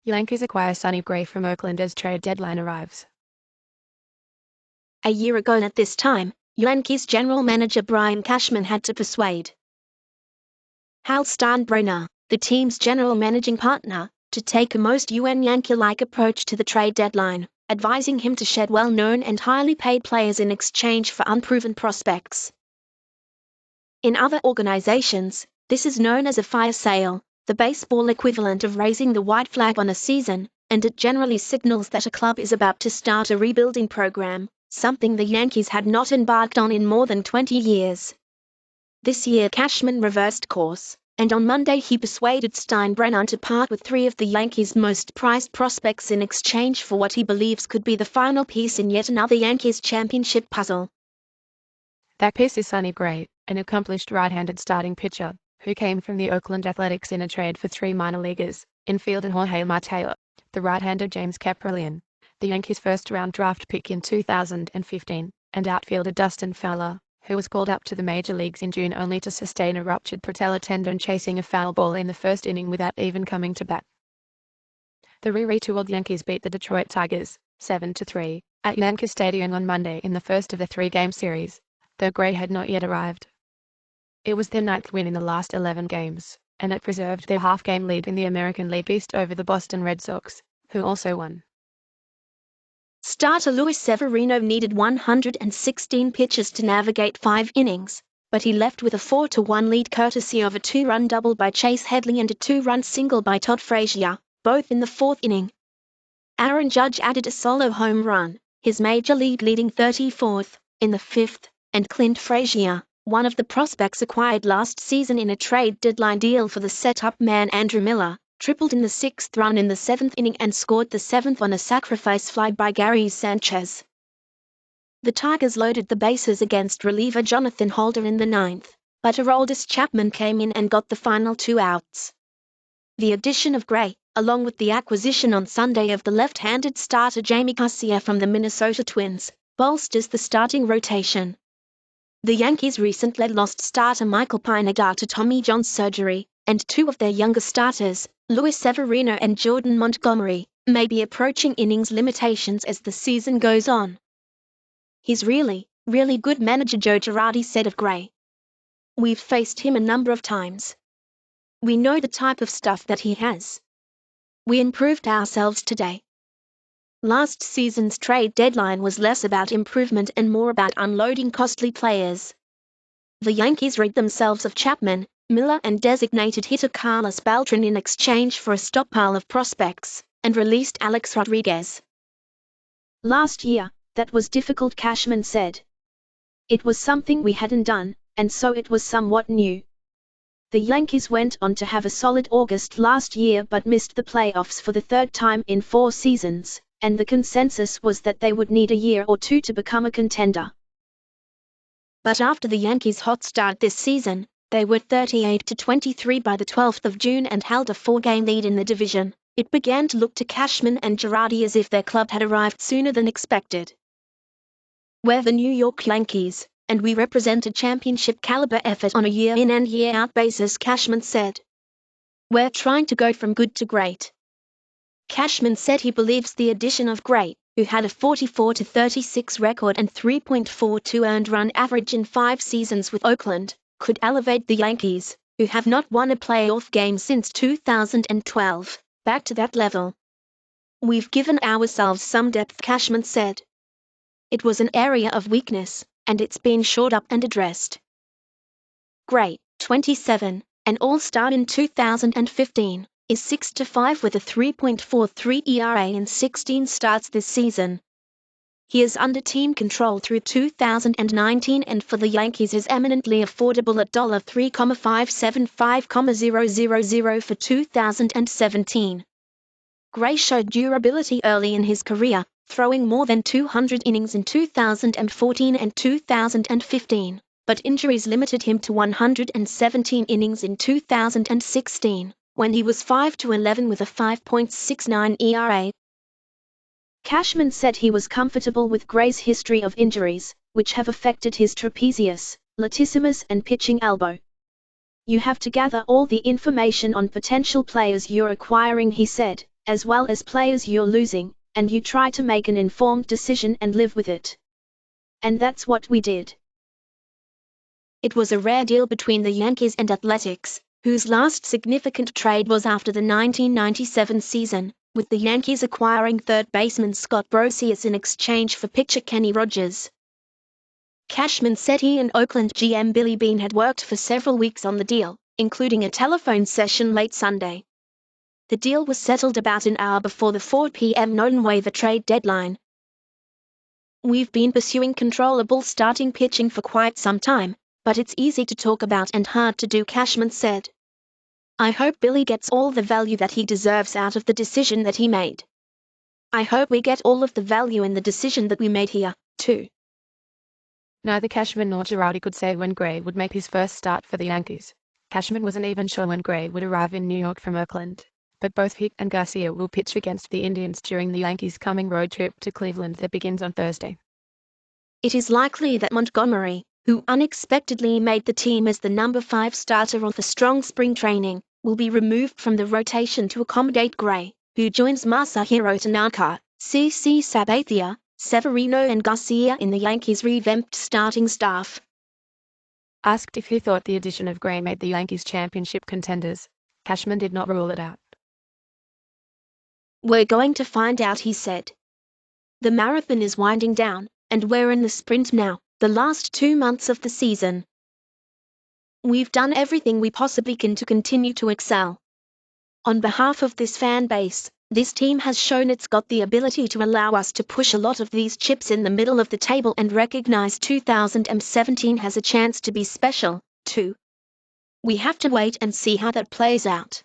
Yankees acquire Sonny Gray from Oakland as trade deadline arrives. A year ago at this time, Yankees general manager Brian Cashman had to persuade Hal Steinbrenner, the team's general managing partner, to take a most un-Yankee-like approach to the trade deadline, advising him to shed well-known and highly paid players in exchange for unproven prospects. In other organizations, this is known as a fire sale, the baseball equivalent of raising the white flag on a season, and it generally signals that a club is about to start a rebuilding program, something the Yankees had not embarked on in more than 20 years. This year Cashman reversed course, and on Monday he persuaded Steinbrenner to part with 3 of the Yankees' most prized prospects in exchange for what he believes could be the final piece in yet another Yankees championship puzzle. That piece is Sonny Gray, an accomplished right-handed starting pitcher, who came from the Oakland Athletics in a trade for 3 minor leaguers, infielder Jorge Mateo, the right-hander James Kaprielian, the Yankees' first-round draft pick in 2015, and outfielder Dustin Fowler, who was called up to the major leagues in June only to sustain a ruptured patella tendon chasing a foul ball in the first inning without even coming to bat. The retooled Yankees beat the Detroit Tigers 7-3 at Yankee Stadium on Monday in the first of the 3-game series, though Gray had not yet arrived. It was their 9th win in the last 11 games, and it preserved their half-game lead in the American League East over the Boston Red Sox, who also won. Starter Luis Severino needed 116 pitches to navigate 5 innings, but he left with a 4-1 lead courtesy of a 2-run double by Chase Headley and a 2-run single by Todd Frazier, both in the 4th inning. Aaron Judge added a solo home run, his major league leading 34th, in the 5th, and Clint Frazier, one of the prospects acquired last season in a trade deadline deal for the setup man Andrew Miller, tripled in the 6th run in the 7th inning and scored the 7th on a sacrifice fly by Gary Sanchez. The Tigers loaded the bases against reliever Jonathan Holder in the 9th, but Aroldis Chapman came in and got the final 2 outs. The addition of Gray, along with the acquisition on Sunday of the left-handed starter Jamie Garcia from the Minnesota Twins, bolsters the starting rotation. The Yankees recently lost starter Michael Pineda to Tommy John surgery, and 2 of their younger starters, Luis Severino and Jordan Montgomery, may be approaching innings limitations as the season goes on. "He's really good," manager Joe Girardi said of Gray. "We've faced him a number of times. We know the type of stuff that he has. We improved ourselves today." Last season's trade deadline was less about improvement and more about unloading costly players. The Yankees rid themselves of Chapman, Miller and designated hitter Carlos Beltran in exchange for a stockpile of prospects, and released Alex Rodriguez. "Last year, that was difficult," Cashman said. "It was something we hadn't done, and so it was somewhat new." The Yankees went on to have a solid August last year but missed the playoffs for the 3rd time in 4 seasons, and the consensus was that they would need a year or 2 to become a contender. But after the Yankees' hot start this season, they were 38-23 by the 12th of June and held a 4-game lead in the division. It began to look to Cashman and Girardi as if their club had arrived sooner than expected. "We're the New York Yankees, and we represent a championship-caliber effort on a year-in and year-out basis," Cashman said. "We're trying to go from good to great." Cashman said he believes the addition of Gray, who had a 44-36 record and 3.42 earned run average in 5 seasons with Oakland, could elevate the Yankees, who have not won a playoff game since 2012, back to that level. "We've given ourselves some depth," Cashman said. "It was an area of weakness, and it's been shored up and addressed." Gray, 27, an All-Star in 2015, is 6-5 with a 3.43 ERA in 16 starts this season. He is under team control through 2019 and for the Yankees is eminently affordable at $3,575,000 for 2017. Gray showed durability early in his career, throwing more than 200 innings in 2014 and 2015, but injuries limited him to 117 innings in 2016, when he was 5-11 with a 5.69 ERA. Cashman said he was comfortable with Gray's history of injuries, which have affected his trapezius, latissimus and pitching elbow. "You have to gather all the information on potential players you're acquiring," he said, as well as players you're losing, and you try to make an informed decision and live with it. And that's what we did. It was a rare deal between the Yankees and Athletics, whose last significant trade was after the 1997 season, with the Yankees acquiring third baseman Scott Brosius in exchange for pitcher Kenny Rogers. Cashman said he and Oakland GM Billy Beane had worked for several weeks on the deal, including a telephone session late Sunday. The deal was settled about an hour before the 4 p.m. non-waiver trade deadline. We've been pursuing controllable starting pitching for quite some time, but it's easy to talk about and hard to do, Cashman said. I hope Billy gets all the value that he deserves out of the decision that he made. I hope we get all of the value in the decision that we made here, too. Neither Cashman nor Girardi could say when Gray would make his first start for the Yankees. Cashman wasn't even sure when Gray would arrive in New York from Oakland, but both he and Garcia will pitch against the Indians during the Yankees' coming road trip to Cleveland that begins on Thursday. It is likely that Montgomery, who unexpectedly made the team as the number 5 starter on the strong spring training, will be removed from the rotation to accommodate Gray, who joins Masahiro Tanaka, CC Sabathia, Severino and Garcia in the Yankees' revamped starting staff. Asked if he thought the addition of Gray made the Yankees championship contenders, Cashman did not rule it out. We're going to find out, he said. The marathon is winding down, and we're in the sprint now, the last 2 months of the season. We've done everything we possibly can to continue to excel. On behalf of this fan base, this team has shown it's got the ability to allow us to push a lot of these chips in the middle of the table and recognize 2017 has a chance to be special, too. We have to wait and see how that plays out.